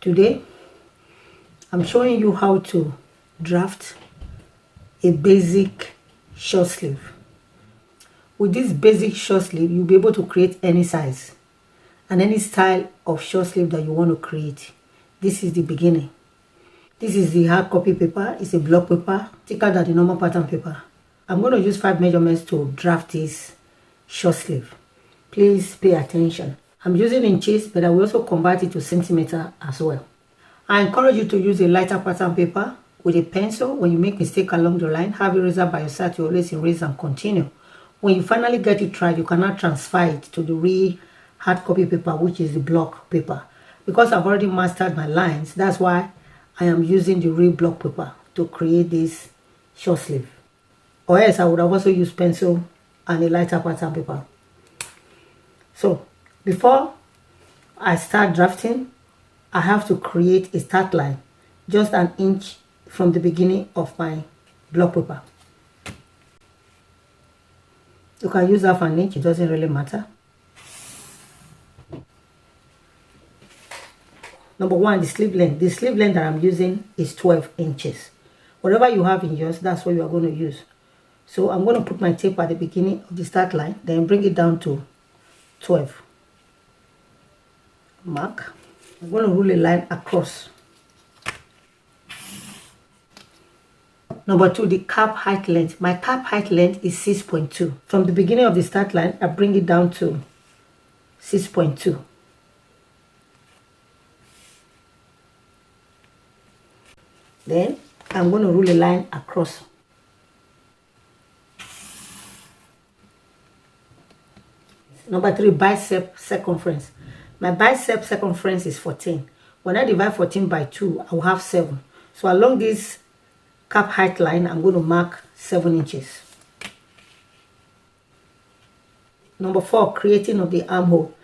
Today, I'm showing you how to draft a basic short sleeve. With this basic short sleeve, you'll be able to create any size and any style of short sleeve that you want to create. This is the beginning. This is the hard copy paper. It's a block paper, thicker than the normal pattern paper. I'm going to use 5 measurements to draft this short sleeve. Please pay attention. I'm using inches, but I will also convert it to centimeter as well. I encourage you to use a lighter pattern paper with a pencil. When you make mistake along the line, have a eraser by your side to always erase and continue. When you finally get it right, you cannot transfer it to the real hard copy paper, which is the block paper. Because I've already mastered my lines, that's why I am using the real block paper to create this short sleeve. Or else I would have also used pencil and a lighter pattern paper. So before I start drafting, I have to create a start line just an inch from the beginning of my block paper. You can use half an inch, it doesn't really matter. Number 1, the sleeve length. The sleeve length that I'm using is 12 inches. Whatever you have in yours, that's what you are going to use. So I'm going to put my tape at the beginning of the start line, then bring it down to 12. Mark. I'm going to rule a line across. Number 2, the cap height length. My cap height length is 6.2. From the beginning of the start line, I bring it down to 6.2. Then I'm going to rule a line across. Number 3, bicep circumference. My bicep circumference is 14. When I divide 14 by 2, I will have 7. So along this cap height line, I'm going to mark 7 inches. Number 4, creating of the armhole.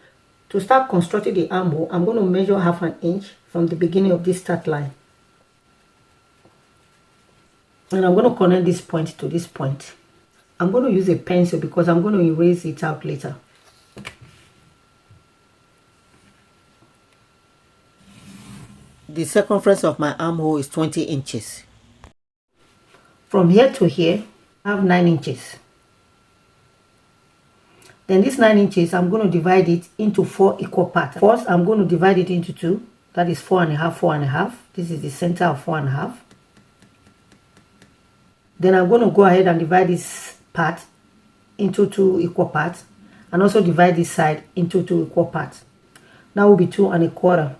To start constructing the armhole, I'm going to measure half an inch from the beginning of this start line. And I'm going to connect this point to this point. I'm going to use a pencil because I'm going to erase it out later. The circumference of my armhole is 20 inches. From here to here, I have 9 inches. Then this 9 inches, I'm going to divide it into 4 equal parts. First, I'm going to divide it into 2. That is 4.5, 4.5. This is the center of 4.5. Then I'm going to go ahead and divide this part into 2 equal parts. And also divide this side into 2 equal parts. That will be 2 1/4.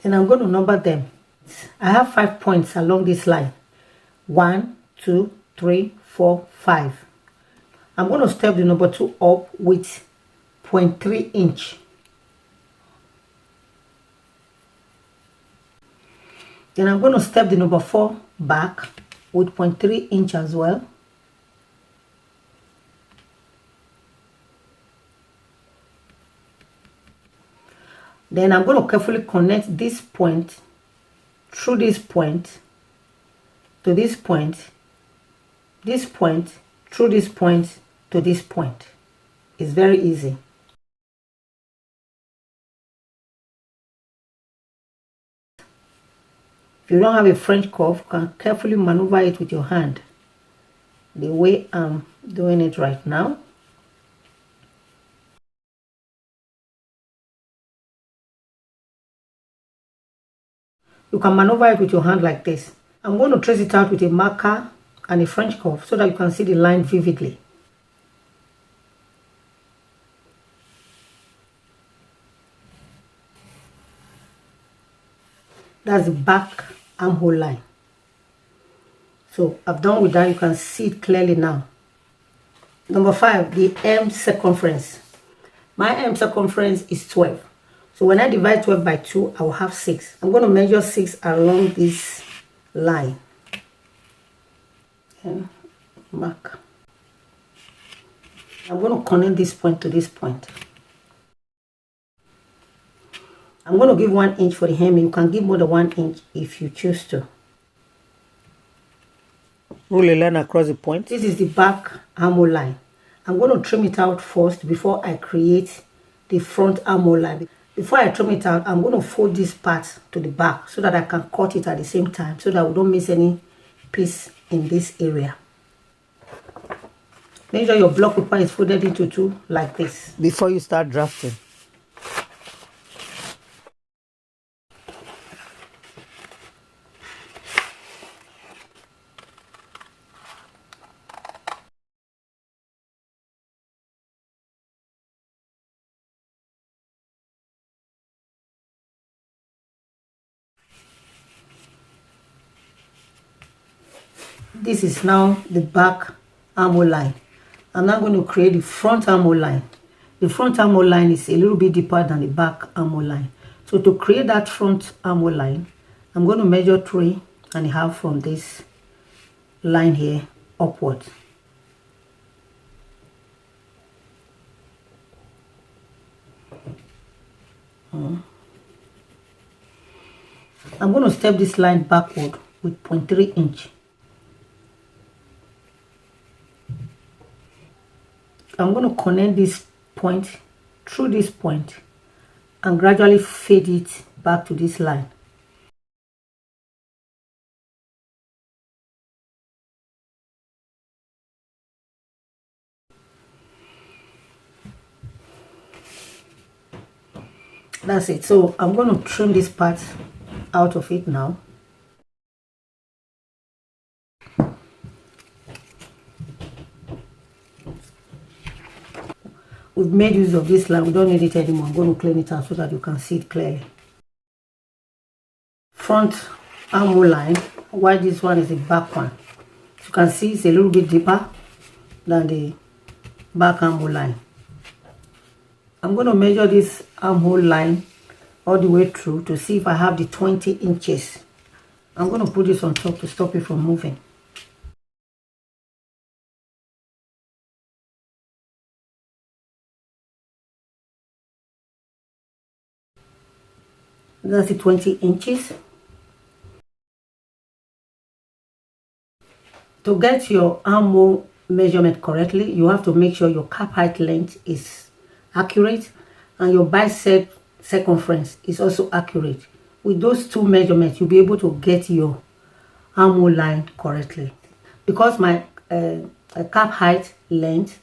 And I'm going to number them. I have 5 points along this line. 1, 2, 3, 4, 5. I'm going to step the number 2 up with 0.3 inch. Then I'm going to step the number 4 back with 0.3 inch as well. Then I'm going to carefully connect this point through this point to this point through this point to this point. It's very easy. If you don't have a French curve, you can carefully maneuver it with your hand the way I'm doing it right now. You can maneuver it with your hand like this. I'm going to trace it out with a marker and a French curve so that you can see the line vividly. That's the back armhole line. So I've done with that. You can see it clearly now. Number 5, the M circumference. My M circumference is 12. So when I divide 12 by 2, I will have 6. I'm going to measure 6 along this line. And mark. I'm going to connect this point to this point. I'm going to give 1 inch for the hemming. You can give more than 1 inch if you choose to. Rule a line across the point. This is the back armhole line. I'm going to trim it out first before I create the front armhole line. Before I trim it out, I'm going to fold this part to the back so that I can cut it at the same time so that we don't miss any piece in this area. Make sure your block paper is folded into two like this before you start drafting. This is now the back armhole line. I'm now going to create the front armhole line. The front armhole line is a little bit deeper than the back armhole line. So to create that front armhole line, I'm going to measure 3.5 from this line here upwards. I'm going to step this line backward with 0.3 inch. I'm going to connect this point through this point and gradually fade it back to this line. That's it. So I'm going to trim this part out of it now. We've made use of this line. We don't need it anymore. I'm going to clean it out so that you can see it clearly. Front armhole line, while this one is the back one. You can see it's a little bit deeper than the back armhole line. I'm going to measure this armhole line all the way through to see if I have the 20 inches. I'm going to put this on top to stop it from moving. That's the 20 inches. To get your armhole measurement correctly, you have to make sure your cap height length is accurate and your bicep circumference is also accurate. With those two measurements, you'll be able to get your armhole line correctly. Because my cap height length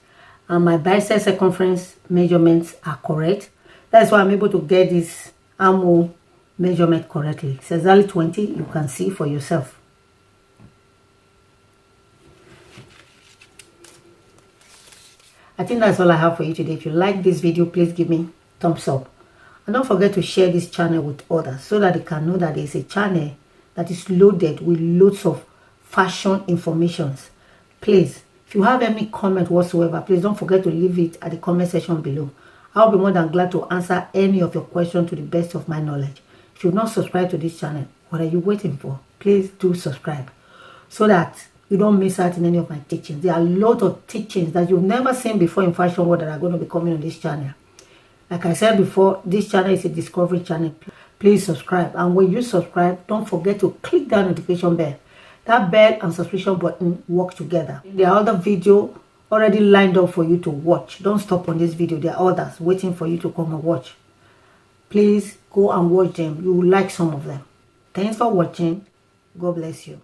and my bicep circumference measurements are correct, that's why I'm able to get this armhole measurement correctly. It's exactly 20. You can see for yourself. I think that's all I have for you today. If you like this video, please give me thumbs up. And don't forget to share this channel with others so that they can know that there's a channel that is loaded with loads of fashion informations. Please, if you have any comment whatsoever, please don't forget to leave it at the comment section below. I'll be more than glad to answer any of your questions to the best of my knowledge. If you've not subscribed to this channel, what are you waiting for? Please do subscribe so that you don't miss out in any of my teachings. There are a lot of teachings that you've never seen before in fashion world that are going to be coming on this channel. Like I said before, this channel is a discovery channel. Please subscribe. And when you subscribe, don't forget to click that notification bell. That bell and subscription button work together. There are other videos already lined up for you to watch. Don't stop on this video. There are others waiting for you to come and watch. Please go and watch them. You will like some of them. Thanks for watching. God bless you.